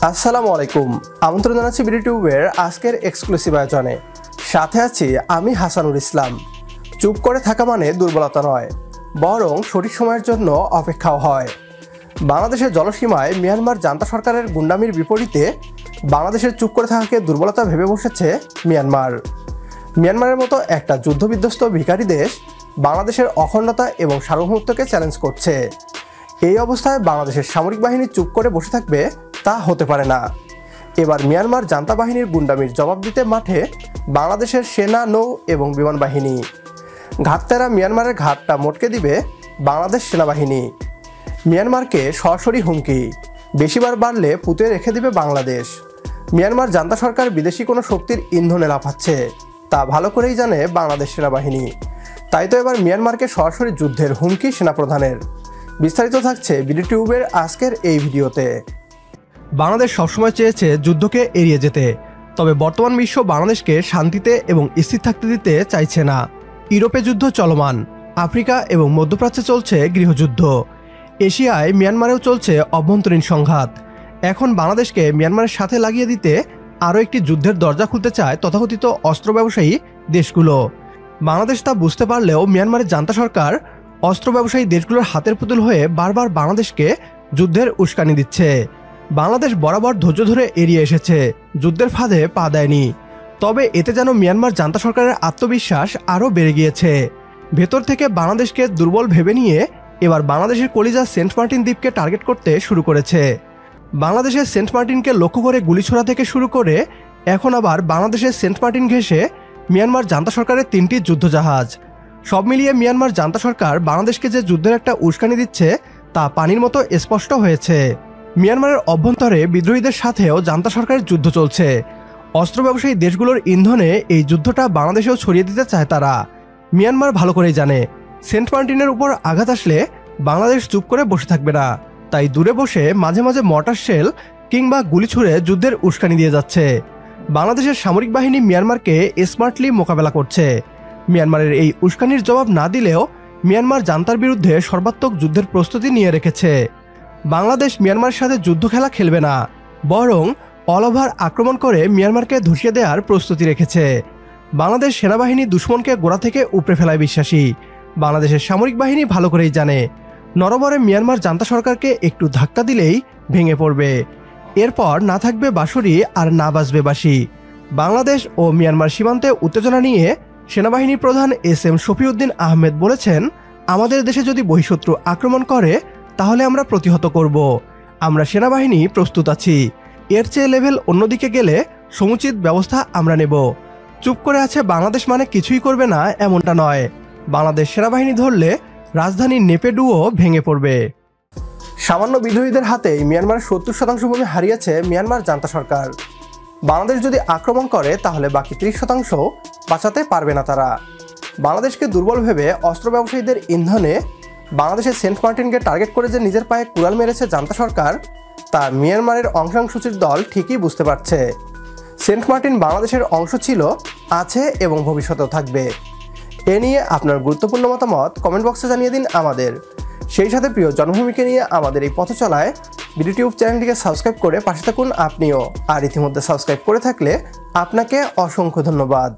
আসসালামু আলাইকুম। আমন্ত্রণ জানাচ্ছি বিডিটিউবের আজকের এক্সক্লুসিভ আয়োজনে। সাথে আছি আমি হাসানুল ইসলাম। চুপ করে থাকা মানে দুর্বলতা নয়, বরং সঠিক সময়ের জন্য অপেক্ষাও হয়। বাংলাদেশের জলসীমায় মিয়ানমার জান্তা সরকারের গুন্ডামির বিপরীতে বাংলাদেশের চুপ করে থাকাকে দুর্বলতা ভেবে বসেছে মিয়ানমার। মিয়ানমারের মতো একটা যুদ্ধবিধ্বস্ত ভিখারি দেশ বাংলাদেশের অখণ্ডতা এবং সার্বভৌমত্বকে চ্যালেঞ্জ করছে। এই অবস্থায় বাংলাদেশের সামরিক বাহিনী চুপ করে বসে থাকবে তা হতে পারে না। এবার মিয়ানমার জান্তা বাহিনীর গুন্ডামির জবাব দিতে মাঠে বাংলাদেশের সেনা, নৌ এবং বিমান বাহিনী। ঘাটতেরা মিয়ানমারের ঘাটটা মটকে দিবে বাংলাদেশ সেনাবাহিনী। মিয়ানমারকে সরাসরি হুমকি, বেশিবার বাড়লে পুঁতে রেখে দিবে বাংলাদেশ। মিয়ানমার জান্তা সরকার বিদেশি কোনো শক্তির ইন্ধনে লাফাচ্ছে, তা ভালো করেই জানে বাংলাদেশ সেনাবাহিনী। তাই তো এবার মিয়ানমারকে সরাসরি যুদ্ধের হুমকি সেনাপ্রধানের। বিস্তারিত থাকছে বিডিটিউবের আজকের এই ভিডিওতে। বাংলাদেশ সবসময় চেয়েছে যুদ্ধকে এড়িয়ে যেতে, তবে বর্তমান বিশ্ব বাংলাদেশকে শান্তিতে এবং স্থির থাকতে দিতে চাইছে না। ইউরোপে যুদ্ধ চলমান, আফ্রিকা এবং মধ্যপ্রাচ্যে চলছে গৃহযুদ্ধ, এশিয়ায় মিয়ানমারেও চলছে অভ্যন্তরীণ সংঘাত। এখন বাংলাদেশকে মিয়ানমারের সাথে লাগিয়ে দিতে আরও একটি যুদ্ধের দরজা খুলতে চায় তথাকথিত অস্ত্র ব্যবসায়ী দেশগুলো। বাংলাদেশ তা বুঝতে পারলেও মিয়ানমারের জান্তা সরকার অস্ত্র ব্যবসায়ী দেশগুলোর হাতের পুতুল হয়ে বারবার বাংলাদেশকে যুদ্ধের উস্কানি দিচ্ছে। বাংলাদেশ বরাবর ধৈর্য ধরে এড়িয়ে এসেছে, যুদ্ধের ফাঁদে পা দেয়নি। তবে এতে যেন মিয়ানমার জান্তা সরকারের আত্মবিশ্বাস আরও বেড়ে গিয়েছে। ভেতর থেকে বাংলাদেশকে দুর্বল ভেবে নিয়ে এবার বাংলাদেশের কলিজা সেন্ট মার্টিন দ্বীপকে টার্গেট করতে শুরু করেছে। বাংলাদেশের সেন্ট মার্টিনকে লক্ষ্য করে গুলি ছোড়া থেকে শুরু করে এখন আবার বাংলাদেশের সেন্ট মার্টিন ঘেঁষে মিয়ানমার জান্তা সরকারের 3টি যুদ্ধজাহাজ। সব মিলিয়ে মিয়ানমার জান্তা সরকার বাংলাদেশকে যে যুদ্ধের একটা উস্কানি দিচ্ছে তা পানির মতো স্পষ্ট হয়েছে। মিয়ানমারের অভ্যন্তরে বিদ্রোহীদের সাথেও জান্তা সরকারের যুদ্ধ চলছে। অস্ত্র ব্যবসায়ী দেশগুলোর ইন্ধনে এই যুদ্ধটা বাংলাদেশেও ছড়িয়ে দিতে চায় তারা। মিয়ানমার ভালো করেই জানে সেন্ট মার্টিনের উপর আঘাত আসলে বাংলাদেশ চুপ করে বসে থাকবে না, তাই দূরে বসে মাঝে মাঝে মর্টার শেল কিংবা গুলি ছুড়ে যুদ্ধের উস্কানি দিয়ে যাচ্ছে। বাংলাদেশের সামরিক বাহিনী মিয়ানমারকে স্মার্টলি মোকাবেলা করছে। মিয়ানমারের এই উস্কানির জবাব না দিলেও মিয়ানমার জান্তার বিরুদ্ধে সর্বাত্মক যুদ্ধের প্রস্তুতি নিয়ে রেখেছে। বাংলাদেশ মিয়ানমারের সাথে যুদ্ধ খেলা খেলবে না, বরং অল ওভার আক্রমণ করে মিয়ানমারকে ধসিয়ে দেওয়ার প্রস্তুতি রেখেছে। বাংলাদেশ সেনাবাহিনী দুশ্মনকে গোড়া থেকে উপড়ে ফেলায় বিশ্বাসী। বাংলাদেশের সামরিক বাহিনী ভালো করেই জানে নরবরে মিয়ানমার জান্তা সরকারকে একটু ধাক্কা দিলেই ভেঙে পড়বে। এরপর না থাকবে বাঁশরি আর না বাজবে বাঁশি। বাংলাদেশ ও মিয়ানমার সীমান্তে উত্তেজনা নিয়ে সেনাবাহিনী প্রধান এস.এম. শফিউদ্দিন আহমেদ বলেছেন, আমাদের দেশে যদি বহিঃশত্রু আক্রমণ করে তাহলে আমরা প্রতিহত করব। আমরা সেনাবাহিনী প্রস্তুত আছি। এর চেয়ে লেভেল অন্যদিকে গেলে সমুচিত ব্যবস্থা আমরা নেব। চুপ করে আছে বাংলাদেশ মানে কিছুই করবে না এমনটা নয়। বাংলাদেশ সেনাবাহিনী ধরলে রাজধানী নেপেডুও ভেঙে পড়বে। সামান্য বিদ্রোহীদের হাতেই মিয়ানমারের 70% ভূমি হারিয়েছে মিয়ানমার জান্তা সরকার। বাংলাদেশ যদি আক্রমণ করে তাহলে বাকি 30% বাঁচাতে পারবে না তারা। বাংলাদেশকে দুর্বল ভেবে অস্ত্র ব্যবসায়ীদের ইন্ধনে বাংলাদেশের সেন্ট মার্টিনকে টার্গেট করে যে নিজের পায়ে কুড়াল মেরেছে জান্তা সরকার, তা মিয়ানমারের অংশাংশসূচির দল ঠিকই বুঝতে পারছে। সেন্ট মার্টিন বাংলাদেশের অংশ ছিল, আছে এবং ভবিষ্যতেও থাকবে। এ নিয়ে আপনার গুরুত্বপূর্ণ মতামত কমেন্ট বক্সে জানিয়ে দিন আমাদের। সেই সাথে প্রিয় জন্মভূমিকে নিয়ে আমাদের এই পথ চলায় বিডিটিউব চ্যানেলটিকে সাবস্ক্রাইব করে পাশে থাকুন আপনিও। আর ইতিমধ্যে সাবস্ক্রাইব করে থাকলে আপনাকে অসংখ্য ধন্যবাদ।